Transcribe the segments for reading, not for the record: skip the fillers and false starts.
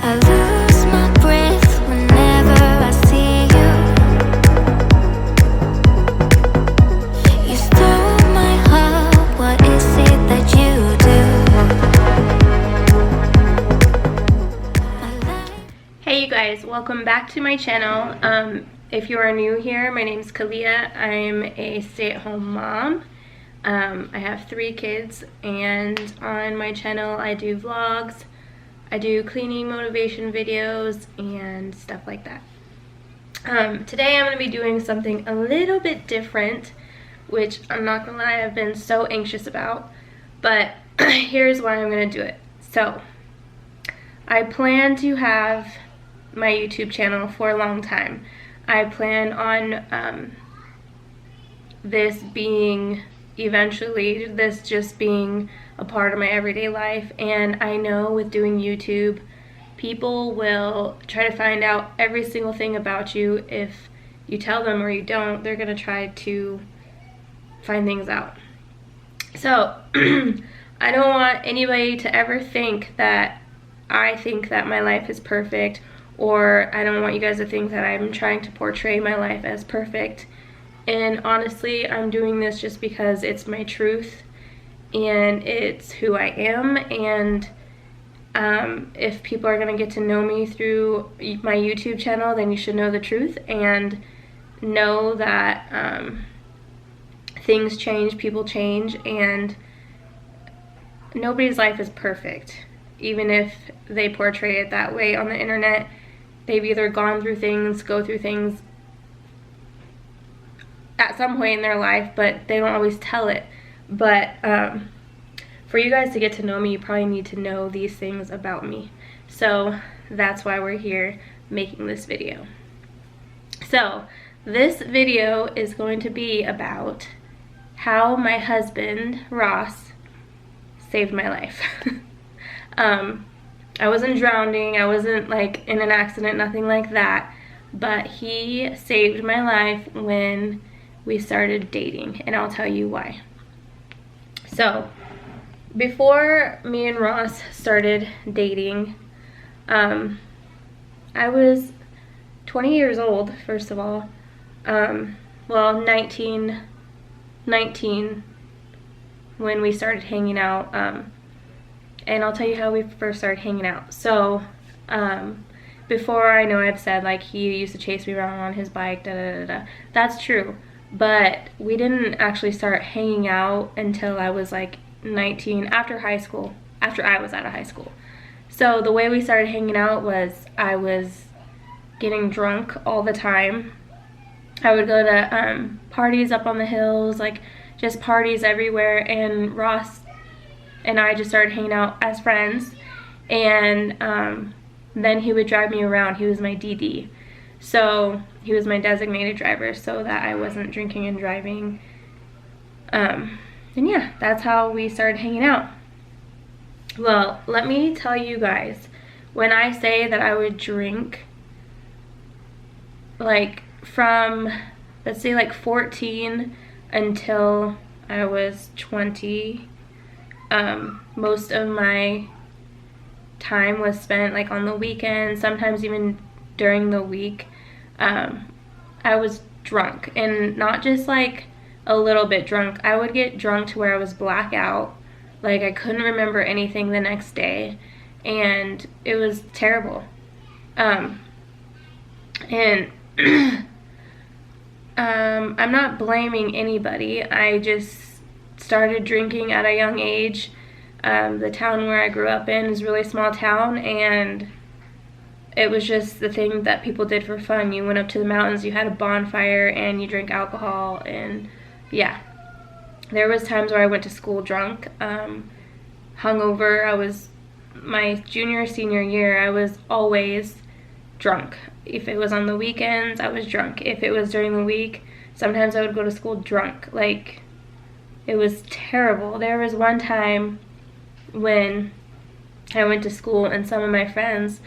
I lose my breath whenever I see you. You stole my heart, what is it that you do? Hey you guys, welcome back to my channel. If you are new here, my name is Kalia. I'm a stay-at-home mom. I have 3 kids, and on my channel I do vlogs, I do cleaning motivation videos, and stuff like that. Today I'm going to be doing something a little bit different, which I'm not going to lie, I've been so anxious about, but here's why I'm going to do it. So, I plan to have my YouTube channel for a long time. I plan on this just being a part of my everyday life, and I know with doing YouTube, people will try to find out every single thing about you. If you tell them or you don't, they're gonna try to find things out. So I don't want anybody to ever think that I think that my life is perfect, or I don't want you guys to think that I'm trying to portray my life as perfect. And honestly, I'm doing this just because it's my truth and it's who I am, and if people are going to get to know me through my YouTube channel, then you should know the truth and know that things change, people change, and nobody's life is perfect. Even if they portray it that way on the internet, they've either gone through things, go through things at some point in their life, but they don't always tell it. But for you guys to get to know me, you probably need to know these things about me. So that's why we're here making this video. So this video is going to be about how my husband, Ross, saved my life. I wasn't drowning, I wasn't like in an accident, nothing like that, but he saved my life when we started dating, and I'll tell you why. So before me and Ross started dating, I was 20 years old, first of all. Well, 19 when we started hanging out, and I'll tell you how we first started hanging out. So before, I know I've said like he used to chase me around on his bike, That's true, but we didn't actually start hanging out until I was like 19, after high school, after I was out of high school. So the way we started hanging out was I was getting drunk all the time. I would go to parties up on the hills, like just parties everywhere, and Ross and I just started hanging out as friends, and then he would drive me around. He was my DD, so he was my designated driver so that I wasn't drinking and driving. And yeah, that's how we started hanging out. Well, let me tell you guys, when I say that I would drink, like from, let's say like 14 until I was 20, most of my time was spent like on the weekends, sometimes even during the week. I was drunk, and not just like a little bit drunk. I would get drunk to where I was blackout, like I couldn't remember anything the next day, and it was terrible. And I'm not blaming anybody. I just started drinking at a young age. The town where I grew up in is a really small town, and it was just the thing that people did for fun. You went up to the mountains, you had a bonfire, and you drank alcohol, and yeah. There was times where I went to school drunk, hungover. I was, my junior, senior year, I was always drunk. If it was on the weekends, I was drunk. If it was during the week, sometimes I would go to school drunk. Like, it was terrible. There was one time when I went to school and some of my friends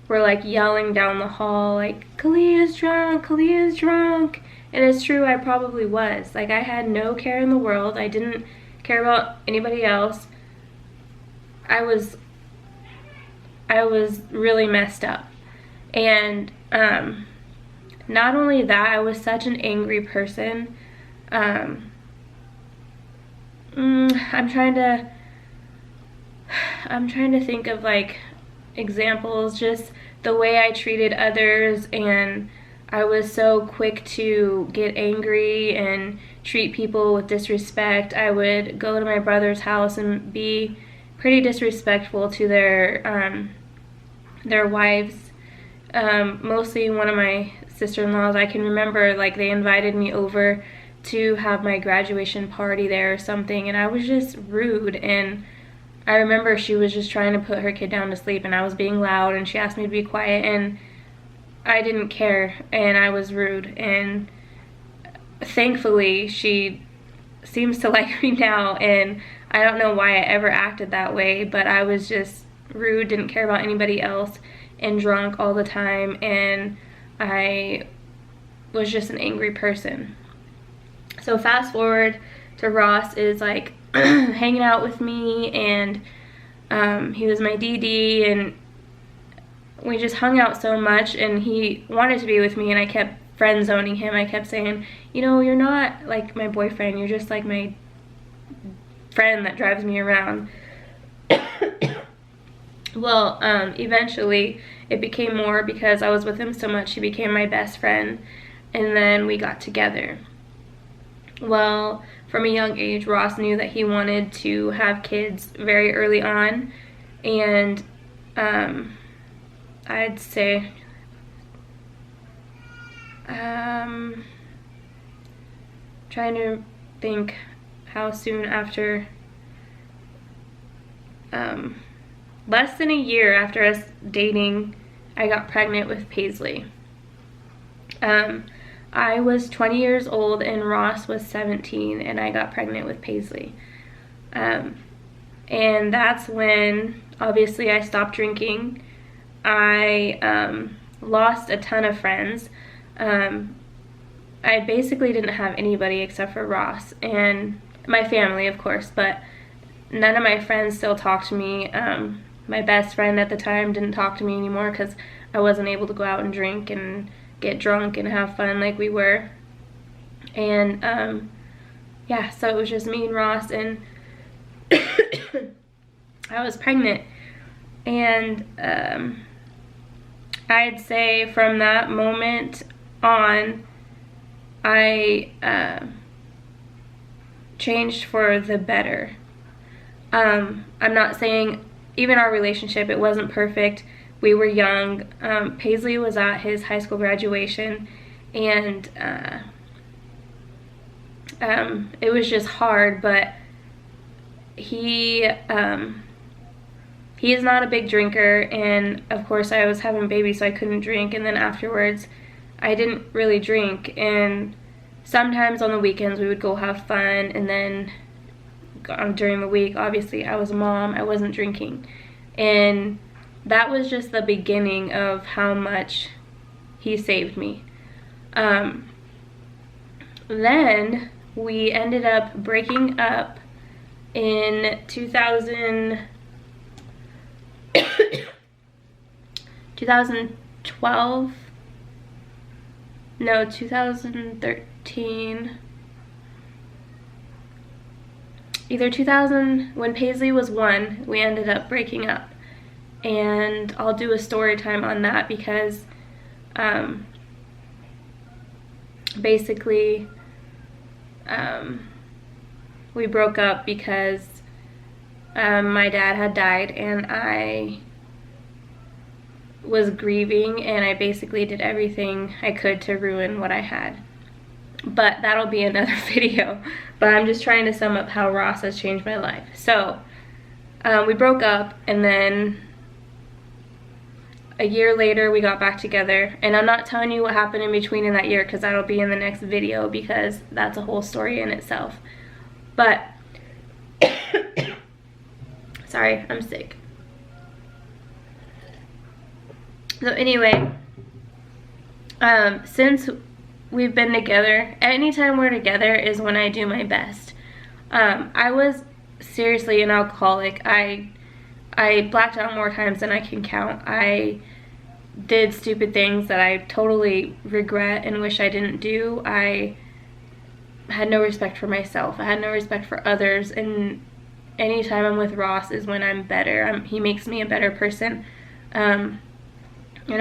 were like yelling down the hall, like, Kalia's drunk, Kalia's drunk. And it's true, I probably was. Like, I had no care in the world. I didn't care about anybody else. I was I was really messed up. And not only that, I was such an angry person. I'm trying to think of like examples, just the way I treated others, and I was so quick to get angry and treat people with disrespect. I would go to my brother's house and be pretty disrespectful to their wives. Mostly one of my sister-in-laws, I can remember like they invited me over to have my graduation party there or something, and I was just rude. And I remember she was just trying to put her kid down to sleep, and I was being loud, and she asked me to be quiet, and I didn't care, and I was rude. And thankfully she seems to like me now, and I don't know why I ever acted that way, but I was just rude, didn't care about anybody else, and drunk all the time, and I was just an angry person. So fast forward to Ross is like hanging out with me, and he was my DD, and we just hung out so much, and he wanted to be with me, and I kept friend zoning him. I kept saying, you know, you're not like my boyfriend, you're just like my friend that drives me around. Well, eventually it became more because I was with him so much. He became my best friend, and then we got together. Well, from a young age, Ross knew that he wanted to have kids very early on, and I'd say trying to think how soon after, less than a year after us dating, I got pregnant with Paisley. I was 20 years old and Ross was 17, and I got pregnant with Paisley. And that's when, obviously, I stopped drinking. I lost a ton of friends. I basically didn't have anybody except for Ross and my family, of course, but none of my friends still talk to me. My best friend at the time didn't talk to me anymore because I wasn't able to go out and drink and get drunk and have fun like we were. And yeah, so it was just me and Ross, and I was pregnant. And I'd say from that moment on, I changed for the better. I'm not saying, even our relationship, it wasn't perfect. We were young. Paisley was at his high school graduation, and it was just hard, but he is not a big drinker, and of course I was having a baby, so I couldn't drink, and then afterwards I didn't really drink, and sometimes on the weekends we would go have fun, and then during the week, obviously I was a mom, I wasn't drinking. And that was just the beginning of how much he saved me. Then we ended up breaking up in 2012, no, 2013, either 2000, when Paisley was 1, we ended up breaking up. And I'll do a story time on that because basically we broke up because my dad had died, and I was grieving, and I basically did everything I could to ruin what I had. But that'll be another video. But I'm just trying to sum up how Ross has changed my life. So we broke up, and then a year later we got back together. And I'm not telling you what happened in between in that year because that'll be in the next video, because that's a whole story in itself. But sorry, I'm sick. So anyway, since we've been together, anytime we're together is when I do my best. I was seriously an alcoholic. I I blacked out more times than I can count. I did stupid things that I totally regret and wish I didn't do. I had no respect for myself. I had no respect for others, and anytime I'm with Ross is when I'm better. He makes me a better person. And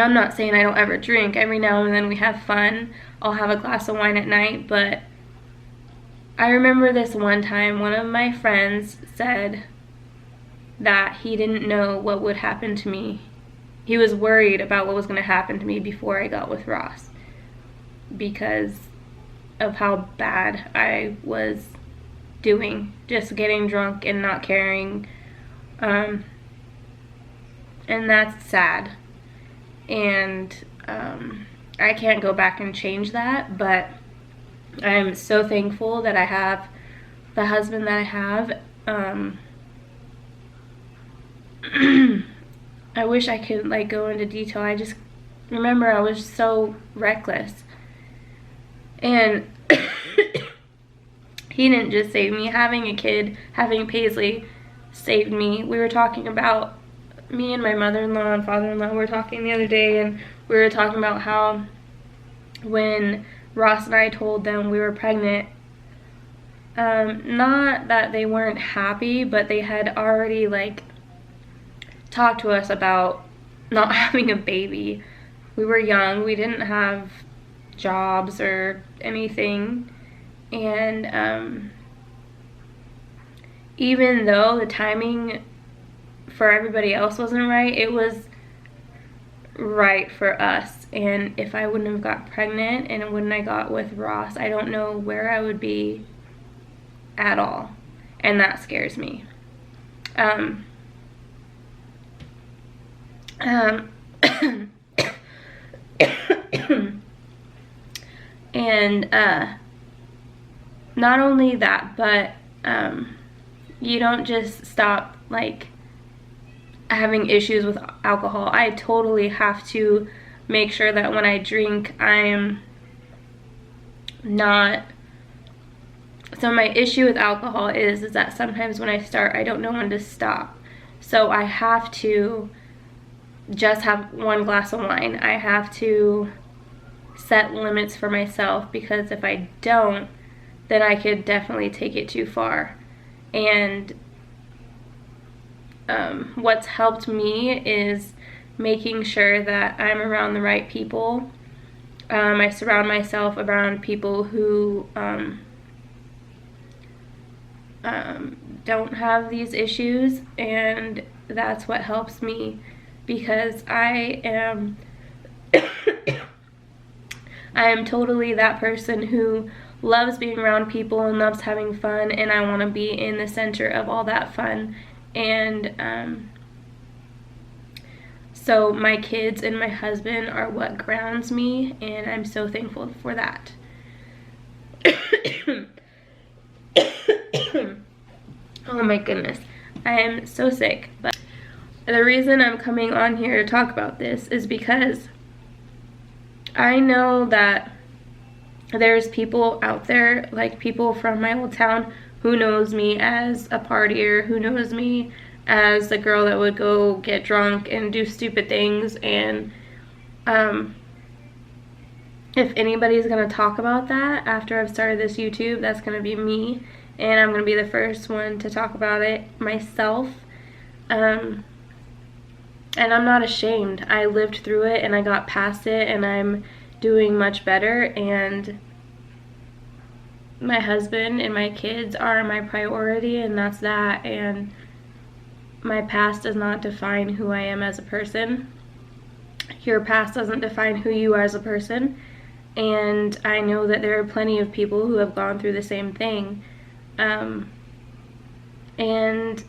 I'm not saying I don't ever drink. Every now and then we have fun. I'll have a glass of wine at night, but I remember this one time one of my friends said that he didn't know what would happen to me. He was worried about what was going to happen to me before I got with Ross because of how bad I was doing, just getting drunk and not caring. And that's sad. And I can't go back and change that, but I'm so thankful that I have the husband that I have. I wish I could like go into detail. I just remember I was so reckless. And he didn't just save me. Having a kid, having Paisley saved me. We were talking about, me and my mother-in-law and father-in-law were talking the other day, and we were talking about how when Ross and I told them we were pregnant, not that they weren't happy, but they had already like talked to us about not having a baby. We were young, we didn't have jobs or anything, and even though the timing for everybody else wasn't right, it was right for us. And if I wouldn't have got pregnant and wouldn't I got with Ross, I don't know where I would be at all, and that scares me. And not only that, but you don't just stop like having issues with alcohol. I totally have to make sure that when I drink, I'm not. So my issue with alcohol is that sometimes when I start, I don't know when to stop. So I have to just have one glass of wine. I have to set limits for myself, because if I don't, then I could definitely take it too far. And what's helped me is making sure that I'm around the right people. I surround myself around people who don't have these issues, and that's what helps me, because I am totally that person who loves being around people and loves having fun, and I want to be in the center of all that fun. And so my kids and my husband are what grounds me, and I'm so thankful for that. Oh my goodness, I am so sick. But the reason I'm coming on here to talk about this is because I know that there's people out there, like people from my old town, who knows me as a partier, who knows me as the girl that would go get drunk and do stupid things. And if anybody's gonna talk about that after I've started this YouTube, that's gonna be me, and I'm gonna be the first one to talk about it myself. And I'm not ashamed. I lived through it and I got past it, and I'm doing much better, and my husband and my kids are my priority, and that's that. And my past does not define who I am as a person. Your past doesn't define who you are as a person, and I know that there are plenty of people who have gone through the same thing. And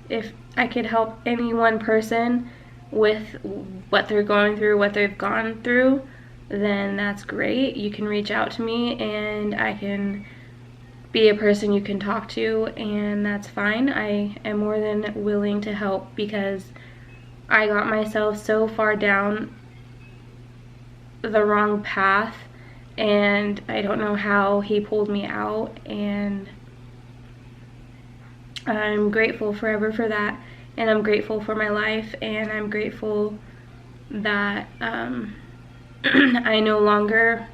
if I could help any one person with what they're going through, what they've gone through, then that's great. You can reach out to me and I can be a person you can talk to, and that's fine. I am more than willing to help, because I got myself so far down the wrong path, and I don't know how he pulled me out, and I'm grateful forever for that. and I'm grateful for my life, and I'm grateful that I no longer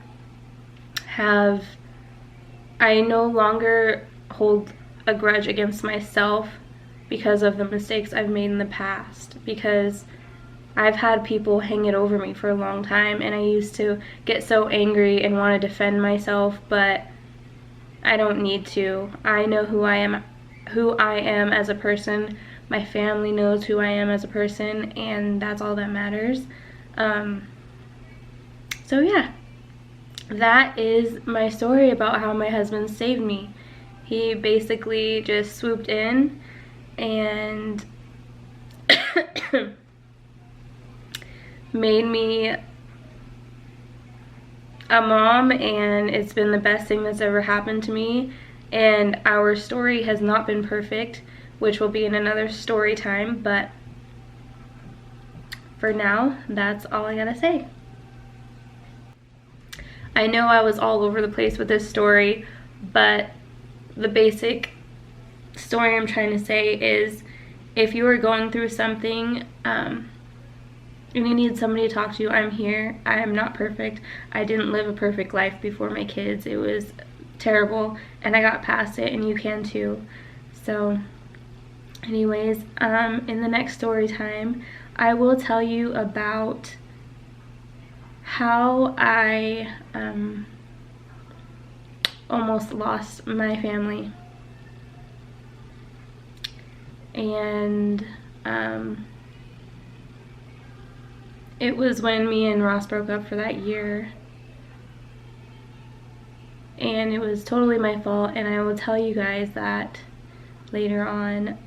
hold a grudge against myself because of the mistakes I've made in the past, because I've had people hang it over me for a long time, and I used to get so angry and want to defend myself, but I don't need to. I know who I am as a person. My family knows who I am as a person, and that's all that matters. So yeah, that is my story about how my husband saved me. He basically just swooped in and made me a mom, and it's been the best thing that's ever happened to me. And our story has not been perfect, which will be in another story time, but for now, that's all I gotta say. I know I was all over the place with this story, but the basic story I'm trying to say is, if you are going through something and you need somebody to talk to, I'm here. I am not perfect. I didn't live a perfect life before my kids. It was terrible, and I got past it, and you can too. So anyways, in the next story time, I will tell you about how I almost lost my family. And it was when me and Ross broke up for that year, and it was totally my fault, and I will tell you guys that later on,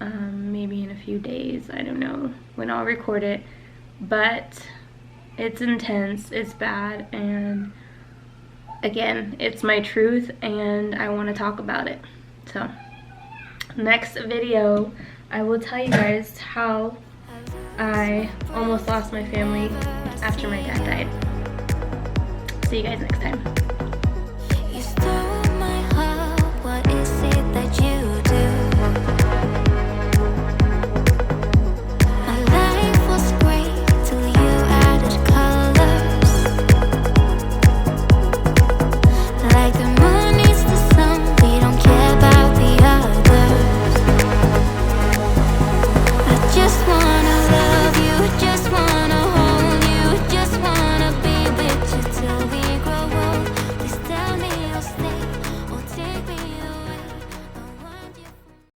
maybe in a few days. I don't know when I'll record it, but it's intense, it's bad, and again, it's my truth, and I want to talk about it. So next video, I will tell you guys how I almost lost my family after my dad died. See you guys next time.